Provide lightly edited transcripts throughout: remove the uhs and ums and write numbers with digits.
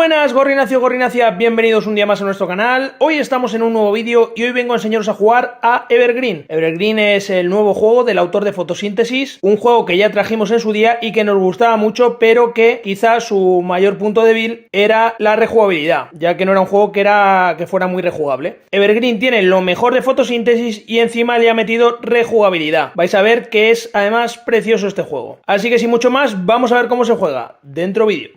Buenas, Gorrinacio, Gorrinacia, bienvenidos un día más a nuestro canal. Hoy estamos en un nuevo vídeo y hoy vengo a enseñaros a jugar a Evergreen. Evergreen es el nuevo juego del autor de Photosynthesis, un juego que ya trajimos en su día y que nos gustaba mucho, pero que quizá su mayor punto débil era la rejugabilidad, ya que no era un juego que fuera muy rejugable. Evergreen tiene lo mejor de Photosynthesis y encima le ha metido rejugabilidad. Vais a ver que es además precioso este juego. Así que sin mucho más, vamos a ver cómo se juega. Dentro vídeo.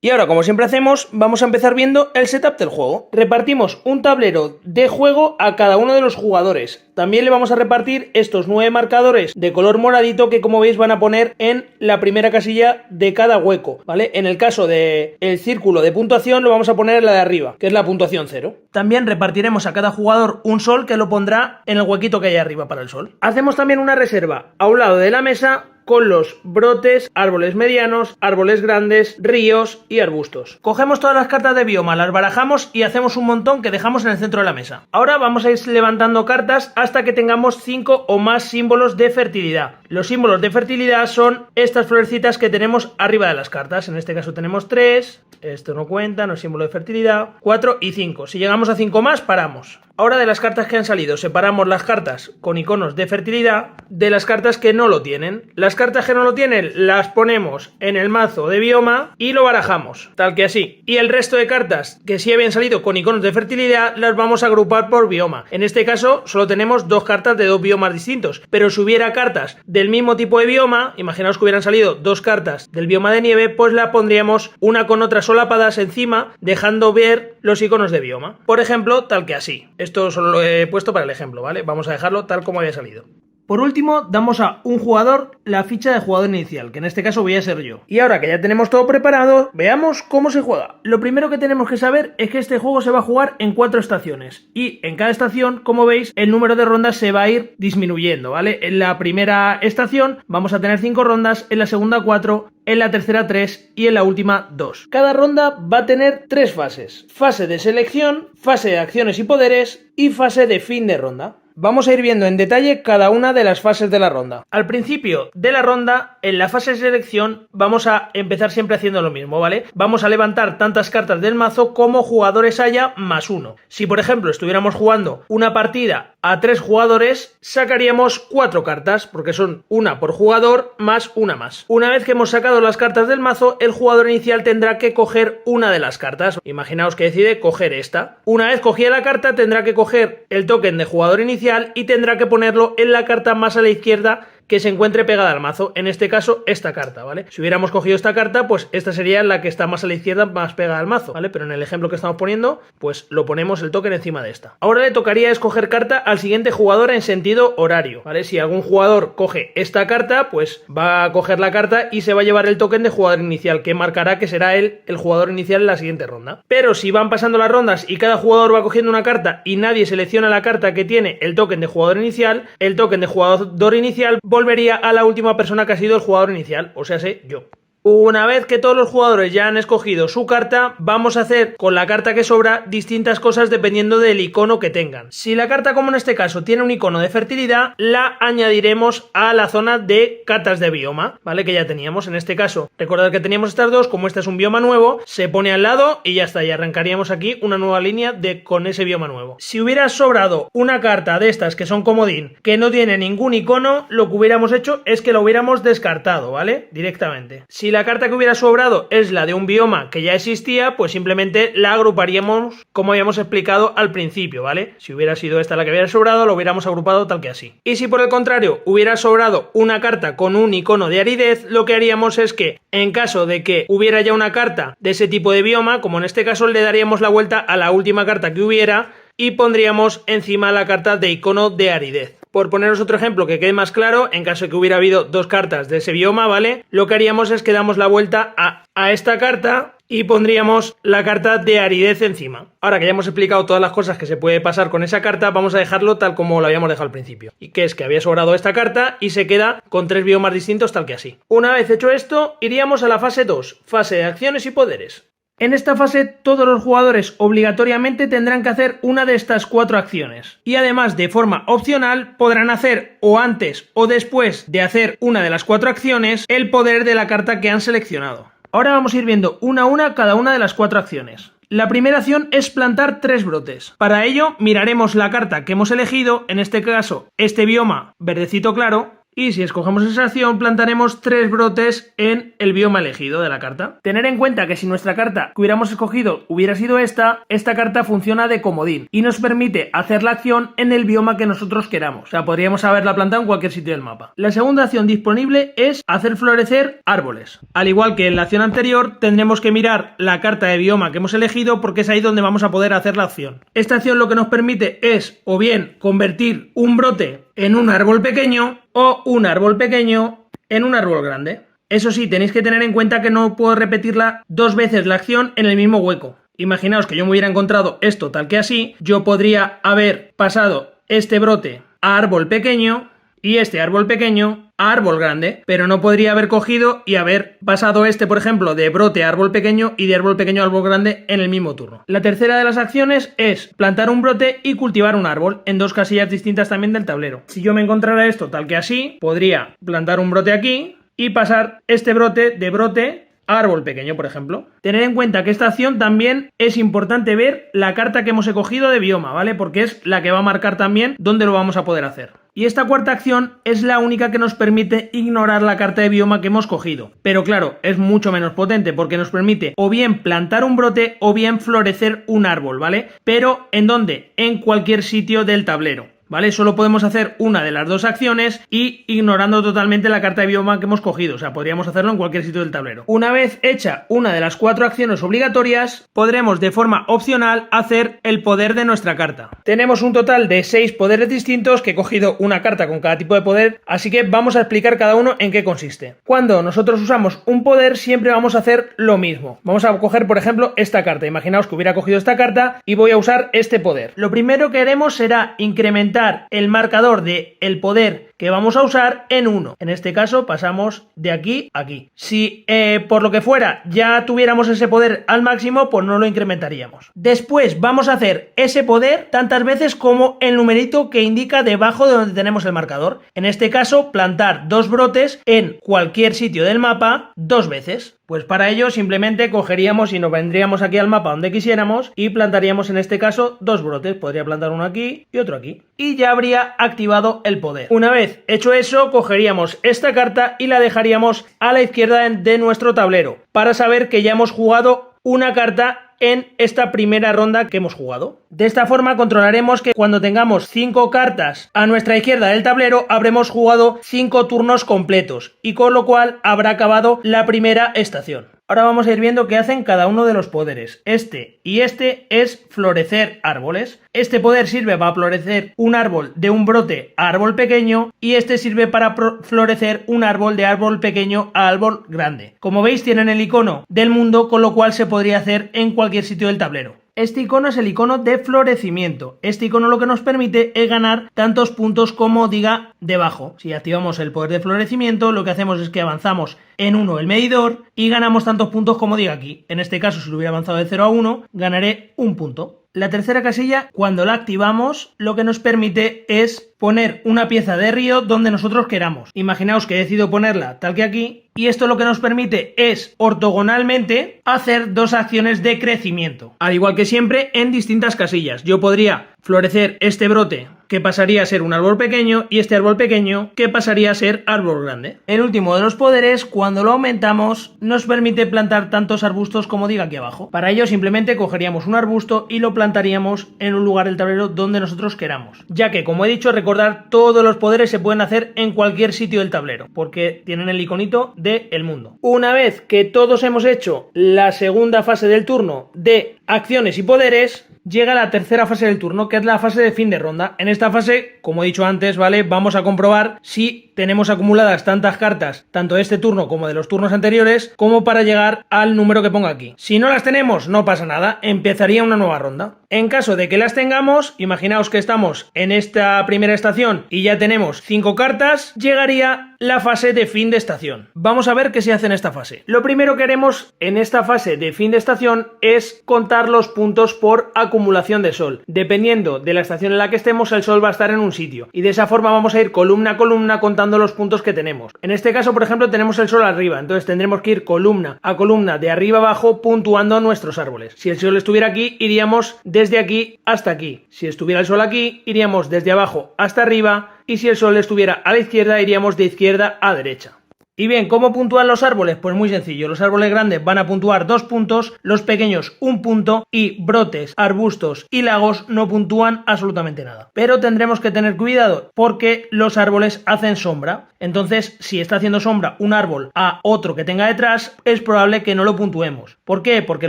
Y ahora, como siempre hacemos, vamos a empezar viendo el setup del juego. Repartimos un tablero de juego a cada uno de los jugadores. También le vamos a repartir estos 9 marcadores de color moradito que, como veis, van a poner en la primera casilla de cada hueco, ¿vale? En el caso del círculo de puntuación lo vamos a poner en la de arriba, que es la puntuación 0. También repartiremos a cada jugador un sol que lo pondrá en el huequito que hay arriba para el sol. Hacemos también una reserva a un lado de la mesa con los brotes, árboles medianos, árboles grandes, ríos y arbustos. Cogemos todas las cartas de bioma, las barajamos y hacemos un montón que dejamos en el centro de la mesa. Ahora vamos a ir levantando cartas hasta que tengamos 5 o más símbolos de fertilidad. Los símbolos de fertilidad son estas florecitas que tenemos arriba de las cartas. En este caso tenemos 3, esto no cuenta, no es símbolo de fertilidad, 4 y 5. Si llegamos a 5 más, paramos. Ahora, de las cartas que han salido, separamos las cartas con iconos de fertilidad de las cartas que no lo tienen. Las cartas que no lo tienen las ponemos en el mazo de bioma y lo barajamos, tal que así. Y el resto de cartas que sí habían salido con iconos de fertilidad las vamos a agrupar por bioma. En este caso solo tenemos 2 cartas de 2 biomas distintos, pero si hubiera cartas del mismo tipo de bioma, imaginaos que hubieran salido 2 cartas del bioma de nieve, pues la pondríamos una con otra solapadas encima, dejando ver los iconos de bioma. Por ejemplo, tal que así. Esto solo lo he puesto para el ejemplo, ¿vale? Vamos a dejarlo tal como había salido. Por último, damos a un jugador la ficha de jugador inicial, que en este caso voy a ser yo. Y ahora que ya tenemos todo preparado, veamos cómo se juega. Lo primero que tenemos que saber es que este juego se va a jugar en 4 estaciones. Y en cada estación, como veis, el número de rondas se va a ir disminuyendo, ¿vale? En la primera estación vamos a tener 5 rondas, en la segunda 4, en la tercera 3 y en la última 2. Cada ronda va a tener 3 fases. Fase de selección, fase de acciones y poderes y fase de fin de ronda. Vamos a ir viendo en detalle cada una de las fases de la ronda. Al principio de la ronda, en la fase de selección, vamos a empezar siempre haciendo lo mismo, ¿vale? Vamos a levantar tantas cartas del mazo como jugadores haya más 1. Si, por ejemplo, estuviéramos jugando una partida a 3 jugadores, sacaríamos 4 cartas, porque son una por jugador más una más. Una vez que hemos sacado las cartas del mazo, el jugador inicial tendrá que coger una de las cartas. Imaginaos que decide coger esta. Una vez cogida la carta, tendrá que coger el token de jugador inicial y tendrá que ponerlo en la carta más a la izquierda que se encuentre pegada al mazo, en este caso esta carta, ¿vale? Si hubiéramos cogido esta carta, pues esta sería la que está más a la izquierda, más pegada al mazo, ¿vale? Pero en el ejemplo que estamos poniendo, pues lo ponemos el token encima de esta. Ahora le tocaría escoger carta al siguiente jugador en sentido horario, ¿vale? Si algún jugador coge esta carta, pues va a coger la carta y se va a llevar el token de jugador inicial, que marcará que será él el jugador inicial en la siguiente ronda. Pero si van pasando las rondas y cada jugador va cogiendo una carta y nadie selecciona la carta que tiene el token de jugador inicial, el token de jugador inicial volvería a la última persona que ha sido el jugador inicial, o sea, yo. Una vez que todos los jugadores ya han escogido su carta, vamos a hacer con la carta que sobra distintas cosas dependiendo del icono que tengan. Si la carta, como en este caso, tiene un icono de fertilidad, la añadiremos a la zona de cartas de bioma, ¿vale? Que ya teníamos. En este caso, recordad que teníamos estas dos, como este es un bioma nuevo, se pone al lado y ya está, y arrancaríamos aquí una nueva línea con ese bioma nuevo. Si hubiera sobrado una carta de estas que son comodín, que no tiene ningún icono, lo que hubiéramos hecho es que la hubiéramos descartado, ¿vale? Directamente. Si la carta que hubiera sobrado es la de un bioma que ya existía, pues simplemente la agruparíamos como habíamos explicado al principio, ¿vale? Si hubiera sido esta la que hubiera sobrado, lo hubiéramos agrupado tal que así. Y si por el contrario hubiera sobrado una carta con un icono de aridez, lo que haríamos es que en caso de que hubiera ya una carta de ese tipo de bioma, como en este caso, le daríamos la vuelta a la última carta que hubiera y pondríamos encima la carta de icono de aridez. Por poneros otro ejemplo que quede más claro, en caso de que hubiera habido 2 cartas de ese bioma, ¿vale? Lo que haríamos es que damos la vuelta a esta carta y pondríamos la carta de aridez encima. Ahora que ya hemos explicado todas las cosas que se puede pasar con esa carta, vamos a dejarlo tal como lo habíamos dejado al principio. Y que es que había sobrado esta carta y se queda con 3 biomas distintos tal que así. Una vez hecho esto, iríamos a la fase 2, fase de acciones y poderes. En esta fase todos los jugadores obligatoriamente tendrán que hacer una de estas 4 acciones y además de forma opcional podrán hacer o antes o después de hacer una de las 4 acciones el poder de la carta que han seleccionado. Ahora vamos a ir viendo una a una cada una de las 4 acciones. La primera acción es plantar 3 brotes. Para ello miraremos la carta que hemos elegido, en este caso este bioma verdecito claro, y si escogemos esa acción plantaremos 3 brotes en el bioma elegido de la carta. Tener en cuenta que si nuestra carta que hubiéramos escogido hubiera sido esta carta funciona de comodín y nos permite hacer la acción en el bioma que nosotros queramos. O sea, podríamos haberla plantado en cualquier sitio del mapa. La segunda acción disponible es hacer florecer árboles. Al igual que en la acción anterior, tendremos que mirar la carta de bioma que hemos elegido porque es ahí donde vamos a poder hacer la acción. Esta acción lo que nos permite es o bien convertir un brote en un árbol pequeño o un árbol pequeño en un árbol grande. Eso sí, tenéis que tener en cuenta que no puedo repetirla 2 veces la acción en el mismo hueco. Imaginaos que yo me hubiera encontrado esto tal que así, yo podría haber pasado este brote a árbol pequeño y este árbol pequeño a árbol grande, pero no podría haber cogido y haber pasado por ejemplo, de brote a árbol pequeño y de árbol pequeño a árbol grande en el mismo turno. La tercera de las acciones es plantar un brote y cultivar un árbol en 2 casillas distintas también del tablero. Si yo me encontrara esto tal que así, podría plantar un brote aquí y pasar este brote de brote a árbol pequeño, por ejemplo. Tener en cuenta que esta acción también es importante ver la carta que hemos escogido de bioma, ¿vale? Porque es la que va a marcar también dónde lo vamos a poder hacer. Y esta cuarta acción es la única que nos permite ignorar la carta de bioma que hemos cogido. Pero claro, es mucho menos potente porque nos permite o bien plantar un brote o bien florecer un árbol, ¿vale? Pero ¿en dónde? En cualquier sitio del tablero. ¿Vale? Solo podemos hacer una de las 2 acciones y ignorando totalmente la carta de bioma que hemos cogido. O sea, podríamos hacerlo en cualquier sitio del tablero. Una vez hecha una de las 4 acciones obligatorias, podremos de forma opcional hacer el poder de nuestra carta. Tenemos un total de 6 poderes distintos, que he cogido una carta con cada tipo de poder, así que vamos a explicar cada uno en qué consiste. Cuando nosotros usamos un poder, siempre vamos a hacer lo mismo. Vamos a coger, por ejemplo, esta carta. Imaginaos que hubiera cogido esta carta y voy a usar este poder. Lo primero que haremos será incrementar el marcador del poder que vamos a usar en 1. En este caso pasamos de aquí a aquí. Si por lo que fuera ya tuviéramos ese poder al máximo, pues no lo incrementaríamos. Después vamos a hacer ese poder tantas veces como el numerito que indica debajo de donde tenemos el marcador. En este caso, plantar 2 brotes en cualquier sitio del mapa 2 veces. Pues para ello simplemente cogeríamos y nos vendríamos aquí al mapa donde quisiéramos y plantaríamos en este caso 2 brotes. Podría plantar uno aquí y otro aquí. Y ya habría activado el poder. Una vez hecho eso, cogeríamos esta carta y la dejaríamos a la izquierda de nuestro tablero para saber que ya hemos jugado una carta en esta primera ronda que hemos jugado. De esta forma controlaremos que cuando tengamos 5 cartas a nuestra izquierda del tablero habremos jugado 5 turnos completos y con lo cual habrá acabado la primera estación. Ahora vamos a ir viendo qué hacen cada uno de los poderes. Este y este es florecer árboles. Este poder sirve para florecer un árbol de un brote a árbol pequeño y este sirve para florecer un árbol de árbol pequeño a árbol grande. Como veis, tienen el icono del mundo, con lo cual se podría hacer en cualquier sitio del tablero. Este icono es el icono de florecimiento. Este icono lo que nos permite es ganar tantos puntos como diga debajo. Si activamos el poder de florecimiento, lo que hacemos es que avanzamos en 1 el medidor y ganamos tantos puntos como diga aquí. En este caso, si lo hubiera avanzado de 0 a 1, ganaré 1 punto. La tercera casilla, cuando la activamos, lo que nos permite es poner una pieza de río donde nosotros queramos. Imaginaos que decido ponerla tal que aquí, y esto lo que nos permite es ortogonalmente hacer 2 acciones de crecimiento. Al igual que siempre, en distintas casillas. Yo podría florecer este brote, que pasaría a ser un árbol pequeño, y este árbol pequeño, que pasaría a ser árbol grande. El último de los poderes, cuando lo aumentamos, nos permite plantar tantos arbustos como diga aquí abajo. Para ello simplemente cogeríamos un arbusto y lo plantaríamos en un lugar del tablero donde nosotros queramos. Ya que, como he dicho, recordar, todos los poderes se pueden hacer en cualquier sitio del tablero, porque tienen el iconito del mundo. Una vez que todos hemos hecho la segunda fase del turno de acciones y poderes, llega la tercera fase del turno, que es la fase de fin de ronda. En esta fase, como he dicho antes, ¿vale? Vamos a comprobar si tenemos acumuladas tantas cartas, tanto de este turno como de los turnos anteriores, como para llegar al número que ponga aquí. Si no las tenemos, no pasa nada, empezaría una nueva ronda. En caso de que las tengamos, imaginaos que estamos en esta primera estación y ya tenemos 5 cartas, llegaría la fase de fin de estación. Vamos a ver qué se hace en esta fase. Lo primero que haremos en esta fase de fin de estación es contar los puntos por acumulación de sol. Dependiendo de la estación en la que estemos, el sol va a estar en un sitio y de esa forma vamos a ir columna a columna contando los puntos que tenemos. En este caso, por ejemplo, tenemos el sol arriba, entonces tendremos que ir columna a columna de arriba abajo puntuando nuestros árboles. Si el sol estuviera aquí, iríamos desde aquí hasta aquí. Si estuviera el sol aquí, iríamos desde abajo hasta arriba, y si el sol estuviera a la izquierda, iríamos de izquierda a derecha. Y bien, ¿cómo puntúan los árboles? Pues muy sencillo, los árboles grandes van a puntuar 2 puntos, los pequeños 1 punto y brotes, arbustos y lagos no puntúan absolutamente nada. Pero tendremos que tener cuidado porque los árboles hacen sombra. Entonces, si está haciendo sombra un árbol a otro que tenga detrás, es probable que no lo puntuemos. ¿Por qué? Porque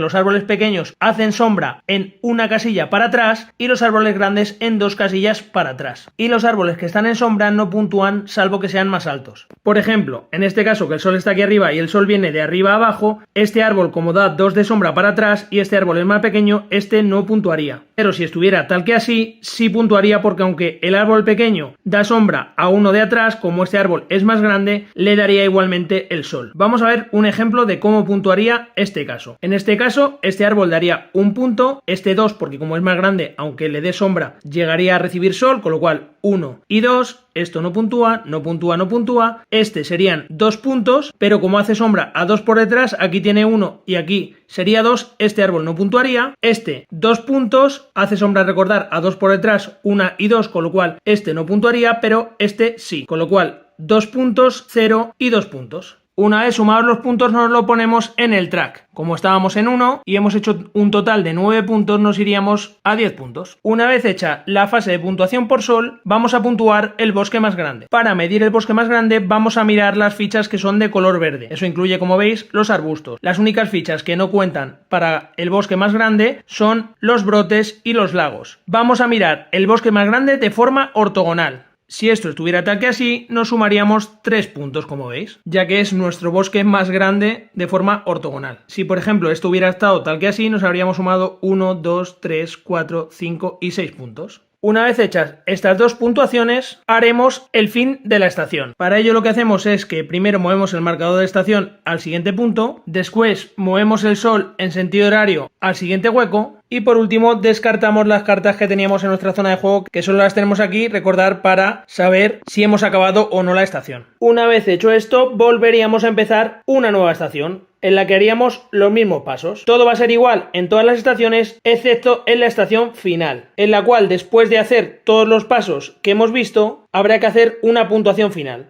los árboles pequeños hacen sombra en una casilla para atrás y los árboles grandes en 2 casillas para atrás. Y los árboles que están en sombra no puntúan salvo que sean más altos. Por ejemplo, en este caso que el sol está aquí arriba y el sol viene de arriba a abajo, este árbol como da 2 de sombra para atrás y este árbol es más pequeño, este no puntuaría. Pero si estuviera tal que así, sí puntuaría porque aunque el árbol pequeño da sombra a uno de atrás, como este árbol es más grande, le daría igualmente el sol. Vamos a ver un ejemplo de cómo puntuaría este caso. En este caso, este árbol daría 1 punto, este 2 porque como es más grande, aunque le dé sombra, llegaría a recibir sol, con lo cual 1 y 2, esto no puntúa, no puntúa, no puntúa, este serían 2 puntos, pero como hace sombra a 2 por detrás, aquí tiene 1 y aquí sería 2, este árbol no puntuaría, este 2 puntos, hace sombra, recordar, a 2 por detrás, 1 y 2, con lo cual este no puntuaría, pero este sí, con lo cual 2 puntos, 0 y 2 puntos. Una vez sumados los puntos nos lo ponemos en el track. Como estábamos en 1 y hemos hecho un total de 9 puntos, nos iríamos a 10 puntos. Una vez hecha la fase de puntuación por sol, vamos a puntuar el bosque más grande. Para medir el bosque más grande vamos a mirar las fichas que son de color verde. Eso incluye, como veis, los arbustos. Las únicas fichas que no cuentan para el bosque más grande son los brotes y los lagos. Vamos a mirar el bosque más grande de forma ortogonal. Si esto estuviera tal que así, nos sumaríamos 3 puntos, como veis, ya que es nuestro bosque más grande de forma ortogonal. Si, por ejemplo, esto hubiera estado tal que así, nos habríamos sumado 1, 2, 3, 4, 5 y 6 puntos. Una vez hechas estas 2 puntuaciones, haremos el fin de la estación. Para ello lo que hacemos es que primero movemos el marcador de estación al siguiente punto, después movemos el sol en sentido horario al siguiente hueco, y por último descartamos las cartas que teníamos en nuestra zona de juego, que solo las tenemos aquí, recordar, para saber si hemos acabado o no la estación. Una vez hecho esto, volveríamos a empezar una nueva estación, en la que haríamos los mismos pasos. Todo va a ser igual en todas las estaciones, excepto en la estación final, en la cual después de hacer todos los pasos que hemos visto, habrá que hacer una puntuación final.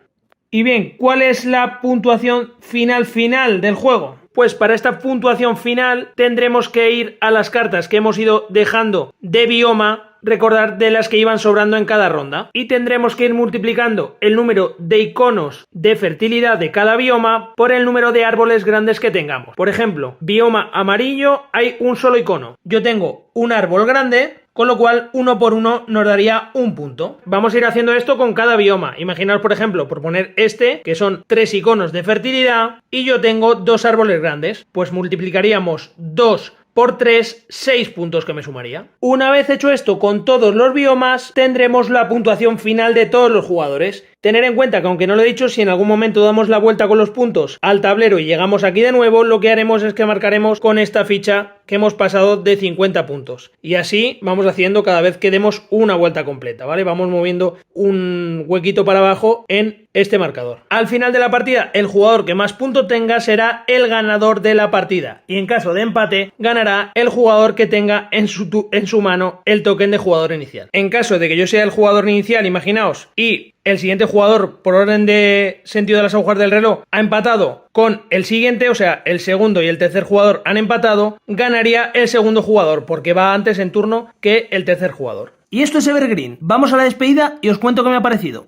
Y bien, ¿cuál es la puntuación final del juego? Pues para esta puntuación final tendremos que ir a las cartas que hemos ido dejando de bioma, recordar, de las que iban sobrando en cada ronda, y tendremos que ir multiplicando el número de iconos de fertilidad de cada bioma por el número de árboles grandes que tengamos. Por ejemplo, bioma amarillo hay un solo icono. Yo tengo un árbol grande, con lo cual 1 por 1 nos daría 1 punto. Vamos a ir haciendo esto con cada bioma. Imaginaos, por ejemplo, por poner este, que son 3 iconos de fertilidad, y yo tengo 2 árboles grandes, pues multiplicaríamos 2 por 3, 6 puntos que me sumaría. Una vez hecho esto con todos los biomas, tendremos la puntuación final de todos los jugadores. Tener en cuenta que, aunque no lo he dicho, si en algún momento damos la vuelta con los puntos al tablero y llegamos aquí de nuevo, lo que haremos es que marcaremos con esta ficha que hemos pasado de 50 puntos. Y así vamos haciendo cada vez que demos una vuelta completa, ¿vale? Vamos moviendo un huequito para abajo en este marcador. Al final de la partida, el jugador que más puntos tenga será el ganador de la partida. Y en caso de empate, ganará el jugador que tenga en su mano el token de jugador inicial. En caso de que yo sea el jugador inicial, imaginaos, y el siguiente jugador, por orden de sentido de las agujas del reloj, ha empatado con el siguiente, o sea, el segundo y el tercer jugador han empatado, ganaría el segundo jugador, porque va antes en turno que el tercer jugador. Y esto es Evergreen. Vamos a la despedida y os cuento qué me ha parecido.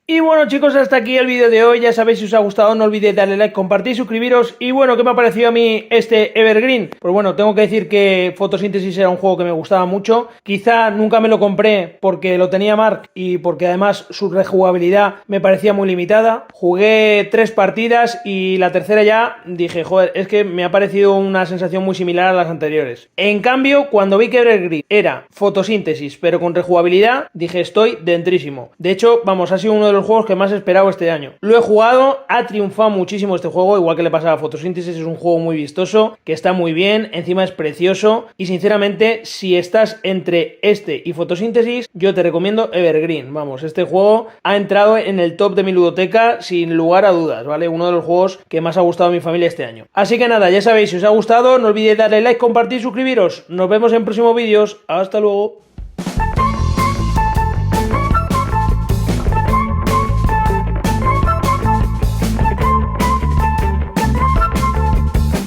Y bueno, chicos, hasta aquí el vídeo de hoy. Ya sabéis, si os ha gustado, no olvidéis darle like, compartir, suscribiros. Y bueno, ¿qué me ha parecido a mí este Evergreen? Pues bueno, tengo que decir que Photosynthesis era un juego que me gustaba mucho. Quizá nunca me lo compré porque lo tenía Mark y porque además su rejugabilidad me parecía muy limitada. Jugué 3 partidas y la tercera ya dije, joder, es que me ha parecido una sensación muy similar a las anteriores. En cambio, cuando vi que Evergreen era Photosynthesis pero con rejugabilidad, dije, estoy dentrísimo. De hecho, vamos, ha sido uno de los juegos que más he esperado este año. Lo he jugado, ha triunfado muchísimo este juego, igual que le pasaba a Photosynthesis, es un juego muy vistoso, que está muy bien, encima es precioso, y sinceramente, si estás entre este y Photosynthesis, yo te recomiendo Evergreen. Vamos, este juego ha entrado en el top de mi ludoteca sin lugar a dudas, ¿vale? Uno de los juegos que más ha gustado a mi familia este año. Así que nada, ya sabéis, si os ha gustado, no olvidéis darle like, compartir, suscribiros. Nos vemos en próximos vídeos. Hasta luego.